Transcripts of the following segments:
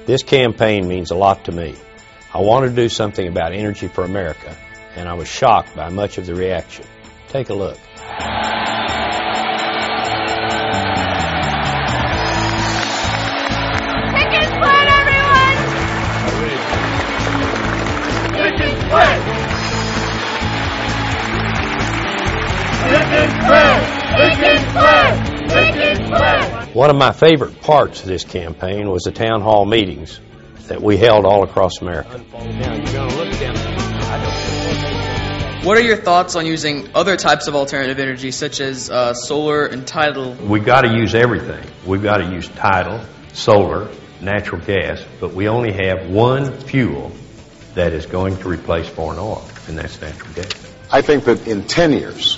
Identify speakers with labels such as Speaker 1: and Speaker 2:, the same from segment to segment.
Speaker 1: This campaign means a lot to me. I wanted to do something about energy for America, and I was shocked by much of the reaction. Take a look.
Speaker 2: Pickens Plan, everyone! Pickens Plan! Pickens Plan! Pickens Plan! Pickens Plan!
Speaker 1: One of my favorite parts of this campaign was the town hall meetings that we held all across America.
Speaker 3: What are your thoughts on using other types of alternative energy, such as solar and tidal?
Speaker 1: We've got to use everything. We've got to use tidal, solar, natural gas, but we only have one fuel that is going to replace foreign oil, and that's natural gas.
Speaker 4: I think that in 10 years,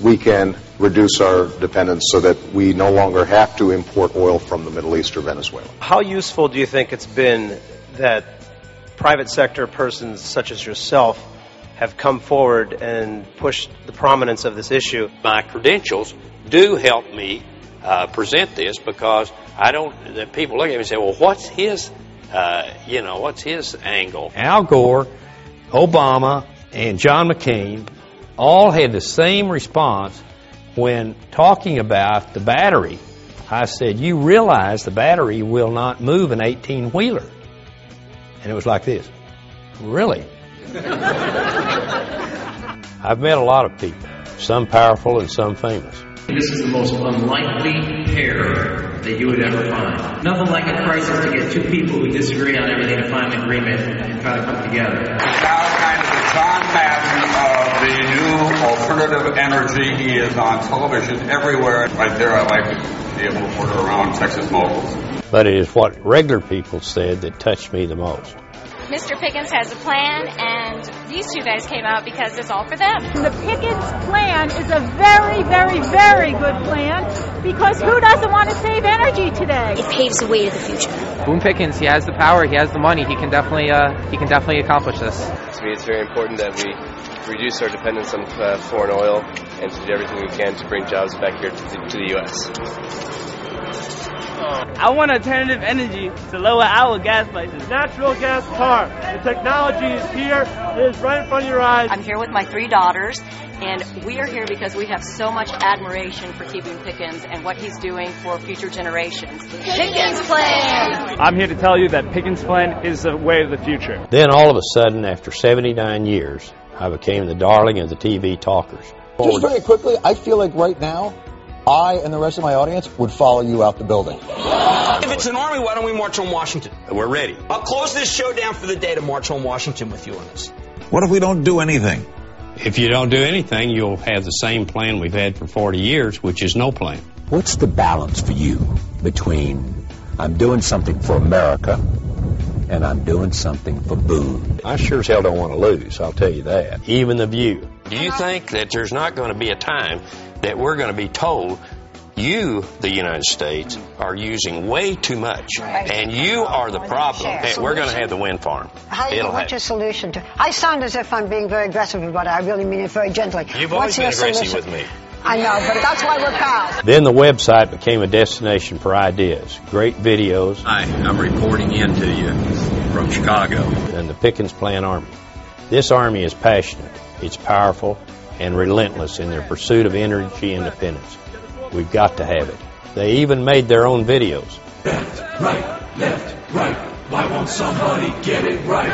Speaker 4: we can reduce our dependence so that we no longer have to import oil from the Middle East or Venezuela.
Speaker 5: How useful do you think it's been that private sector persons such as yourself have come forward and pushed the prominence of this issue?
Speaker 6: My credentials do help me present this, because that people look at me and say, well, what's his, what's his angle?
Speaker 1: Al Gore, Obama, and John McCain all had the same response when talking about the battery. I said, you realize the battery will not move an 18-wheeler. And it was like this. Really? I've met a lot of people, some powerful and some famous.
Speaker 7: This is the most unlikely pair that you would ever find. Nothing like a crisis to get two people who disagree on everything to find an agreement and try to come together.
Speaker 8: It's now kind of the John Madden of the new alternative energy. He is on television everywhere. Right there, I like to be able to order around Texas moguls.
Speaker 1: But it is what regular people said that touched me the most.
Speaker 2: Mr. Pickens has a plan, and these two guys came out because it's all for them.
Speaker 9: The Pickens plan is a very, very, very good plan, because who doesn't want to save energy today?
Speaker 10: It paves the way to the future.
Speaker 11: Boone Pickens, he has the power, he has the money, he can definitely accomplish this.
Speaker 12: To me, it's very important that we reduce our dependence on foreign oil and to do everything we can to bring jobs back here to the U.S.
Speaker 13: I want alternative energy to lower our gas prices.
Speaker 14: Natural gas car. The technology is here. It is right in front of your eyes.
Speaker 15: I'm here with my 3 daughters, and we are here because we have so much admiration for t.boone Pickens and what he's doing for future generations.
Speaker 2: Pickens Plan!
Speaker 14: I'm here to tell you that Pickens Plan is the way of the future.
Speaker 1: Then all of a sudden, after 79 years, I became the darling of the TV talkers.
Speaker 16: Just very quickly, I feel like right now, I and the rest of my audience would follow you out the building.
Speaker 17: If it's an army, why don't we march on Washington?
Speaker 6: We're ready.
Speaker 17: I'll close this show down for the day to march on Washington with you on this.
Speaker 18: What if we don't do anything?
Speaker 1: If you don't do anything, you'll have the same plan we've had for 40 years, which is no plan.
Speaker 19: What's the balance for you between I'm doing something for America and I'm doing something for Boone?
Speaker 1: I sure as hell don't want to lose, I'll tell you that. Even The View.
Speaker 6: Do you think that there's not going to be a time that we're going to be told, you, the United States, are using way too much, and you are the problem, and we're going to have the wind farm?
Speaker 20: What's your solution to? I sound as if I'm being very aggressive about it. I really mean it very gently.
Speaker 6: You've always been aggressive with me.
Speaker 20: I know, but that's why we're pals.
Speaker 1: Then the website became a destination for ideas, great videos.
Speaker 6: Hi, I'm reporting in to you from Chicago.
Speaker 1: And the Pickens Plan Army. This army is passionate, it's powerful, and relentless in their pursuit of energy independence. We've got to have it. They even made their own videos.
Speaker 7: Left, right. Why won't somebody get it right?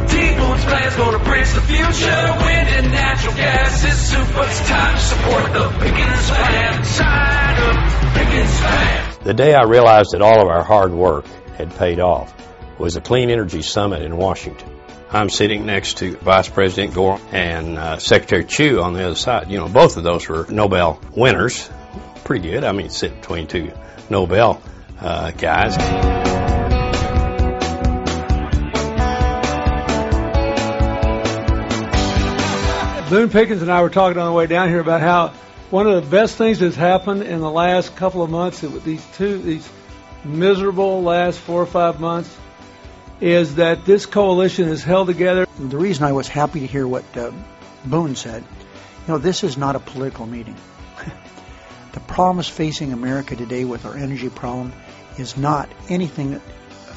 Speaker 7: T.Boone's plan's gonna bridge the future. Wind and natural gas is super. It's time to support the Pickens Plan. Sign up, Pickens Plan.
Speaker 1: The day I realized that all of our hard work had paid off was the Clean Energy Summit in Washington. I'm sitting next to Vice President Gore and Secretary Chu on the other side. You know, both of those were Nobel winners. Pretty good. I mean, sit between two Nobel guys.
Speaker 3: Boone Pickens and I were talking on the way down here about how one of the best things that's happened in the last couple of months, these miserable last 4 or 5 months, is that this coalition is held together.
Speaker 2: The reason I was happy to hear what Boone said, this is not a political meeting. The problems facing America today with our energy problem is not anything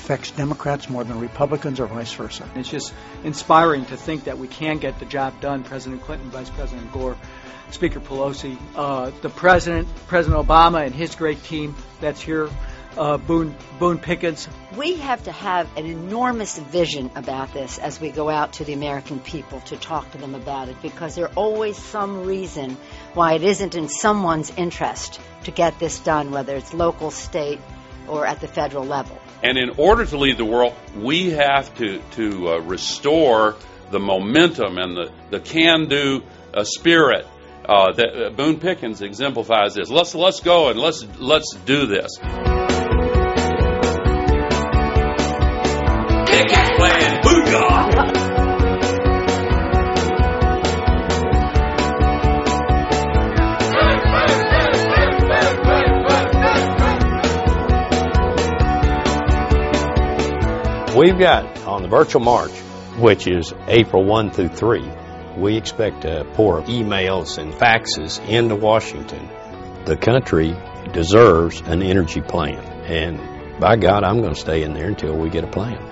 Speaker 2: affects Democrats more than Republicans or vice versa.
Speaker 10: It's just inspiring to think that we can get the job done. President Clinton, Vice President Gore, Speaker Pelosi, the President Obama and his great team that's here, Boone Pickens.
Speaker 21: We have to have an enormous vision about this as we go out to the American people to talk to them about it, because there's always some reason why it isn't in someone's interest to get this done, whether it's local, state, or at the federal level.
Speaker 22: And in order to lead the world, we have to restore the momentum and the can-do spirit that Boone Pickens exemplifies this. Let's go and let's do this.
Speaker 7: Pickens plan, booyah!
Speaker 1: We've got on the virtual march, which is April 1 through 3, we expect to pour emails and faxes into Washington. The country deserves an energy plan, and by God, I'm going to stay in there until we get a plan.